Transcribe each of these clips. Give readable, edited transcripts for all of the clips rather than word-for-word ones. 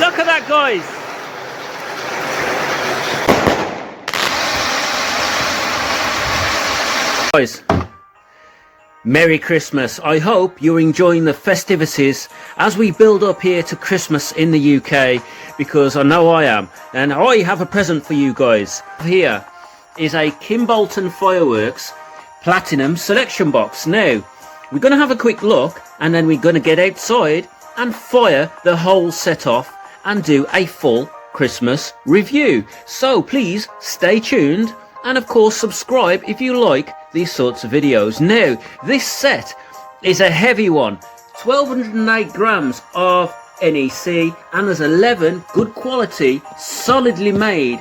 Look at that, guys. Guys, Merry Christmas. I hope you're enjoying the festivities as we build up here to Christmas in the UK, because I know I am, and I have a present for you guys. Here is a Kimbolton Fireworks Platinum Selection Box. Now, we're going to have a quick look, and then we're going to get outside and fire the whole set off and do a full Christmas review. So please stay tuned, and of course subscribe if you like these sorts of videos. Now, this set is a heavy one, 1208 grams of NEC, and there's 11 good quality, solidly made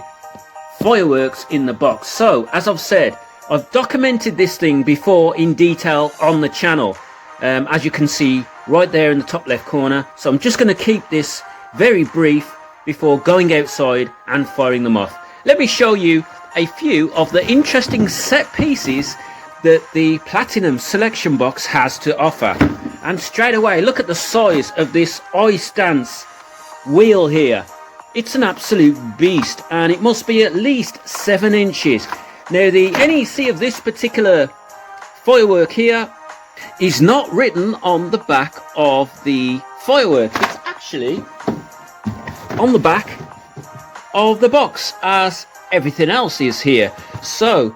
fireworks in the box. So, as I've said, I've documented this thing before in detail on the channel, as you can see right there in the top left corner. So I'm just going to keep this very brief before going outside and firing them off. Let me show you a few of the interesting set pieces that the Platinum Selection Box has to offer. And straight away, look at the size of this ice dance wheel here. It's an absolute beast, and it must be at least 7 inches. Now, the NEC of this particular firework here is not written on the back of the firework. It's actually on the back of the box, as everything else is here. So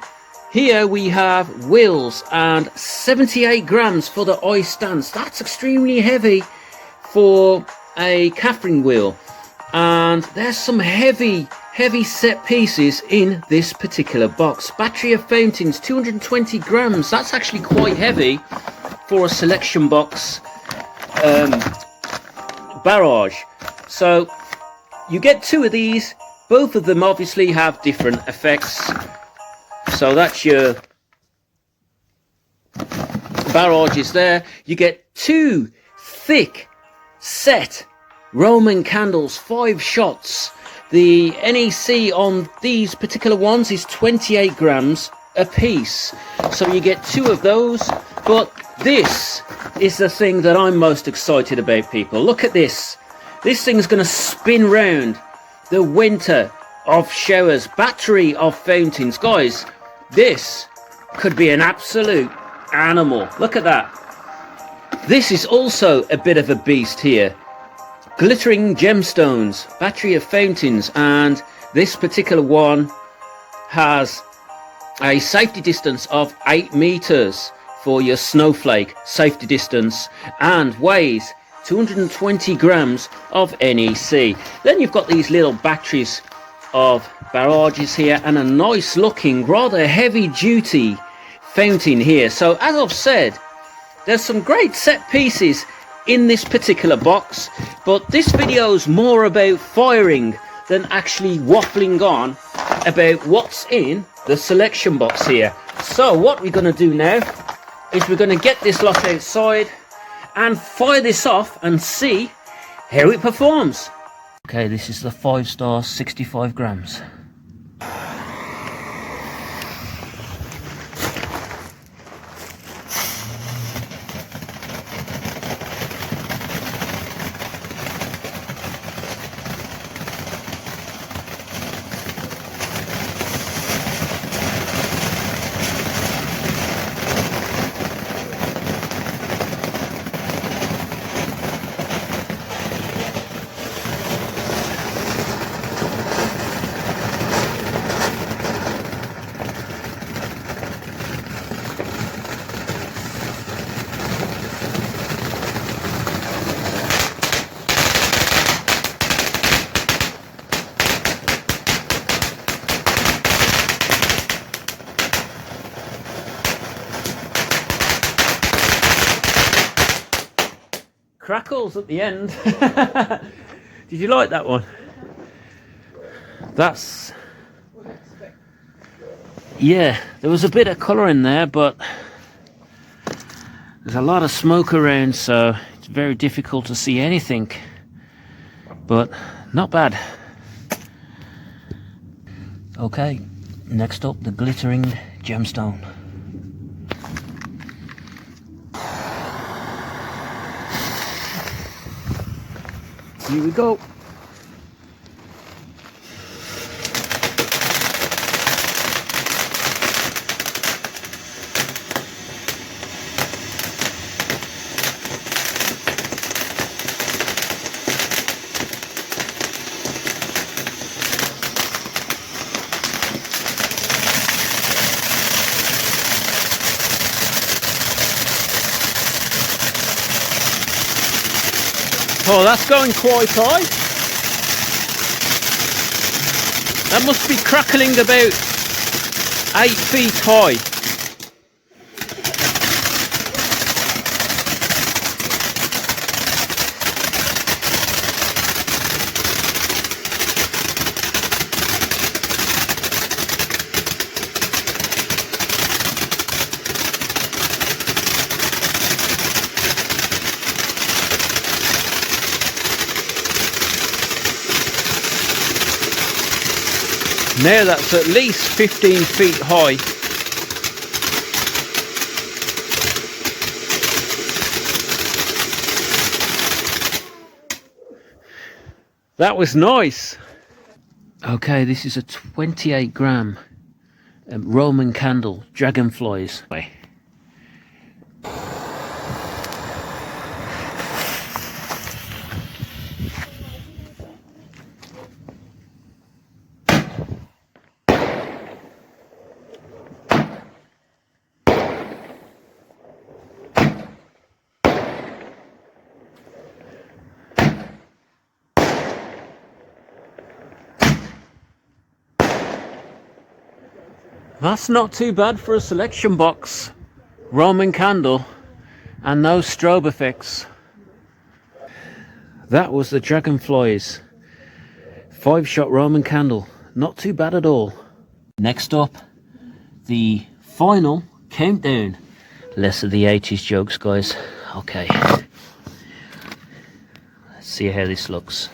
here we have wheels and 78 grams for the ice dance. That's extremely heavy for a Catherine wheel. And there's some heavy set pieces in this particular box. Battery of fountains, 220 grams. That's actually quite heavy for a selection box barrage. So you get 2 of these. Both of them obviously have different effects. So that's your barrages there. You get 2 thick set Roman candles, 5 shots. The NEC on these particular ones is 28 grams a piece. So you get 2 of those. But this is the thing that I'm most excited about, people. Look at this. This thing's going to spin round the winter of showers, battery of fountains. Guys, this could be an absolute animal. Look at that. This is also a bit of a beast here. Glittering gemstones, battery of fountains, and this particular one has a safety distance of 8 meters for your snowflake safety distance, and weighs 220 grams of NEC. Then you've got these little batteries of barrages here, and a nice looking, rather heavy duty fountain here. So as I've said, there's some great set pieces in this particular box, but this video is more about firing than actually waffling on about what's in the selection box here. So what we're going to do now is we're going to get this lot outside and fire this off and see how it performs. Okay, this is the 5-star 65 grams. Crackles at the end. Did you like that one? That's, yeah, there was a bit of colour in there, but there's a lot of smoke around, so it's very difficult to see anything, but not bad. Okay, next up, the glittering gemstone. Here we go. Oh, that's going quite high. That must be crackling about 8 feet high. Now that's at least 15 feet high. That was nice. Okay, this is a 28 gram Roman candle, Dragonflies. That's not too bad for a selection box. Roman candle and no strobe effects. That was the Dragonflies 5-shot Roman candle. Not too bad at all. Next up, the final countdown. Less of the 80s jokes, guys. Okay. Let's see how this looks.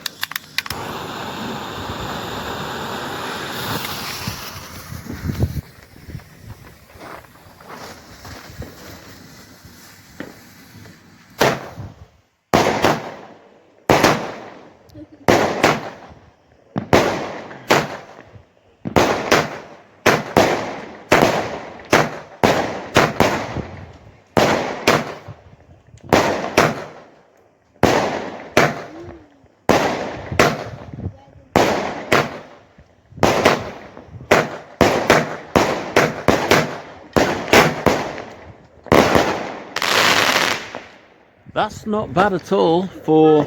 That's not bad at all for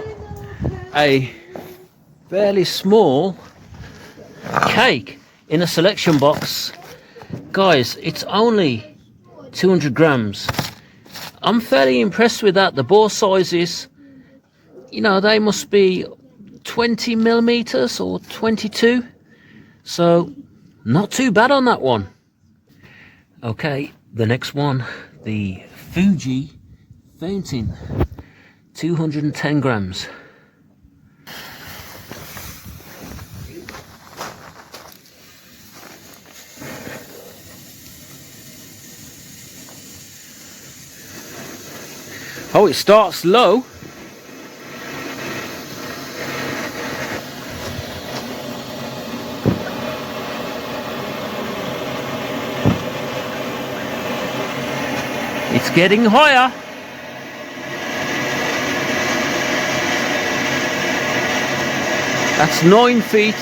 a fairly small cake in a selection box. Guys, it's only 200 grams. I'm fairly impressed with that. The bore sizes, you know, they must be 20 millimeters or 22. So not too bad on that one. Okay, the next one, the Fuji fountain, 210 grams. Oh, it starts low. It's getting higher. That's 9 feet.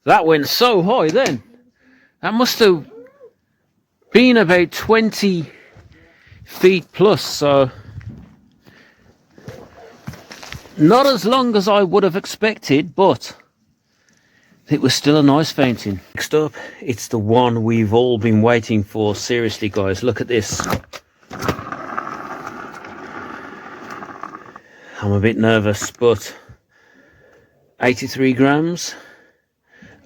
That went so high then. That must have been about 20 feet plus, so not as long as I would have expected, but it was still a nice fountain. Next up, it's the one we've all been waiting for. Seriously, guys, look at this. I'm a bit nervous, but 83 grams.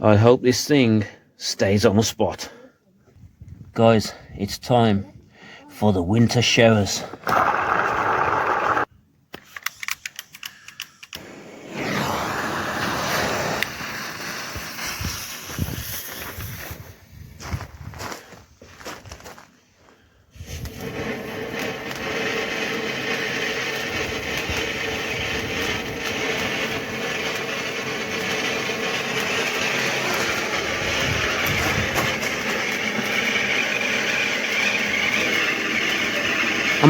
I hope this thing stays on the spot. Guys, it's time for the winter showers.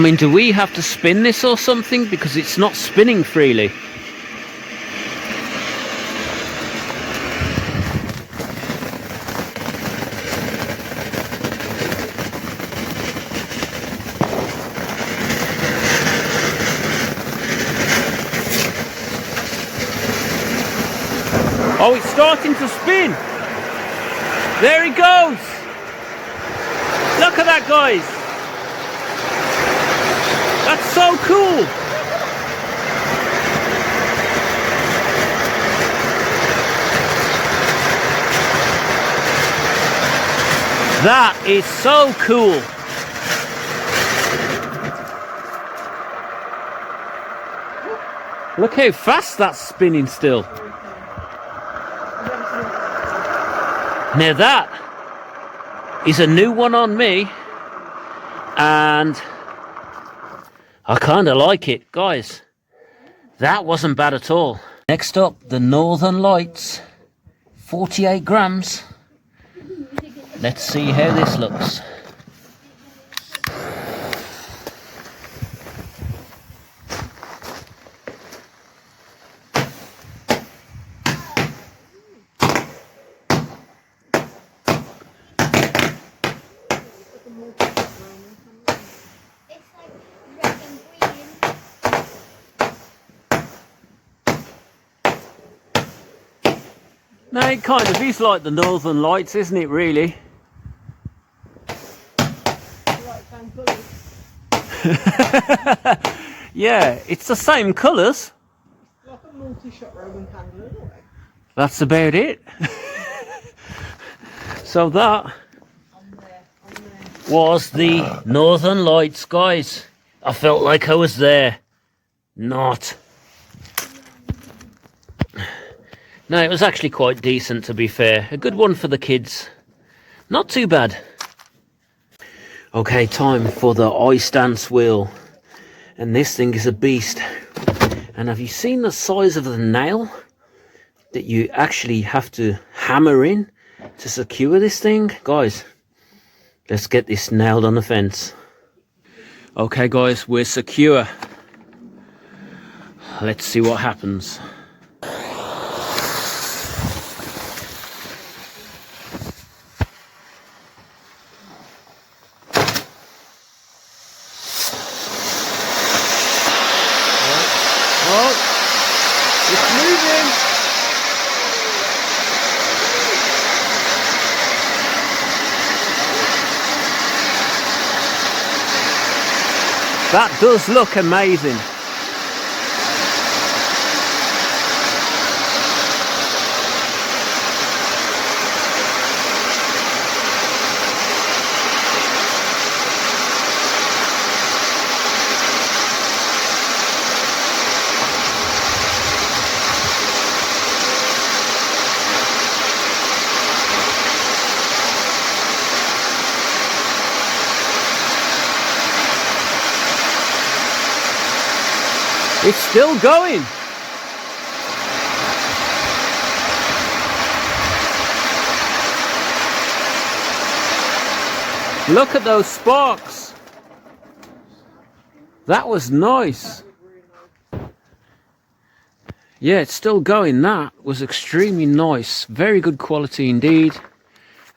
mean, do we have to spin this or something? Because it's not spinning freely. Oh, it's starting to spin. There it goes. Look at that, guys. That's so cool. That is so cool. Look how fast that's spinning still. Now that is a new one on me, and I kind of like it, guys. That wasn't bad at all. Next up, the Northern Lights, 48 grams. Let's see how this looks. No, it kind of is like the Northern Lights, isn't it, really? Yeah, it's the same colours. Like a multi-shot Roman candle, isn't it? That's about it. So that was the Northern Lights, guys. I felt like I was there. Not. No, it was actually quite decent, to be fair. A good one for the kids. Not too bad. Okay, time for the ice dance wheel. And this thing is a beast. And have you seen the size of the nail that you actually have to hammer in to secure this thing? Guys, let's get this nailed on the fence. Okay, guys, we're secure. Let's see what happens. That does look amazing. It's still going. Look at those sparks. That was nice. Yeah, it's still going. That was extremely nice. Very good quality indeed.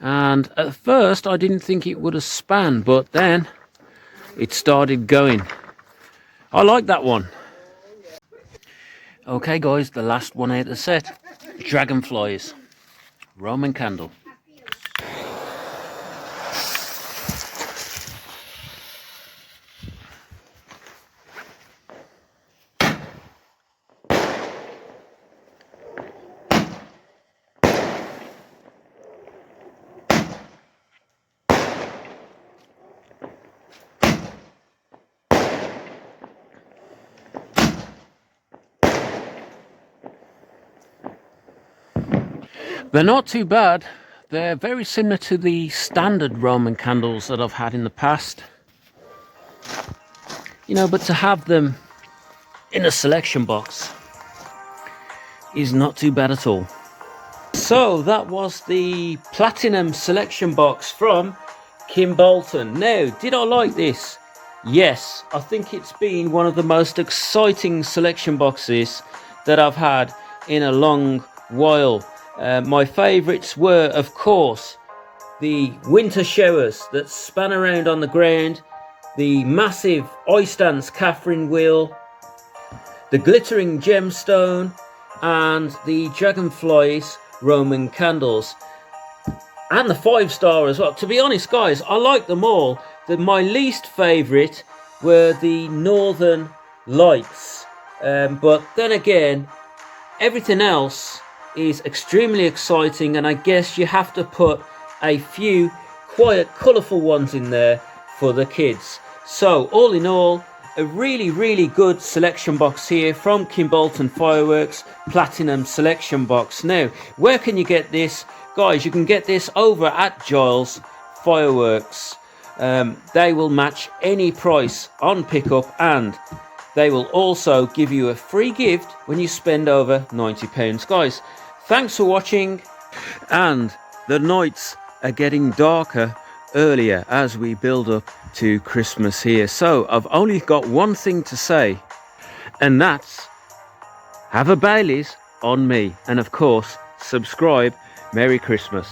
And at first I didn't think it would have spanned, but then it started going. I like that one. Okay guys, the last one out of the set. Dragonflies. Roman candle. They're not too bad. They're very similar to the standard Roman candles that I've had in the past. You know, but to have them in a selection box is not too bad at all. So that was the Platinum selection box from Kimbolton. Now, did I like this? Yes, I think it's been one of the most exciting selection boxes that I've had in a long while. My favourites were, of course, the winter showers that span around on the ground, the massive ice dance Catherine wheel, the glittering gemstone, and the Dragonfly's Roman candles, and the 5-star as well. To be honest, guys, I like them all. My least favourite were the Northern Lights, but then again, everything else is extremely exciting, and I guess you have to put a few quiet, colourful ones in there for the kids. So all in all, a really good selection box here from Kimbolton Fireworks Platinum Selection Box. Now, where can you get this? Guys, you can get this over at Giles Fireworks. They will match any price on pickup, and they will also give you a free gift when you spend over £90. Guys, thanks for watching, and the nights are getting darker earlier as we build up to Christmas here. So I've only got one thing to say, and that's have a Baileys on me, and of course subscribe. Merry Christmas.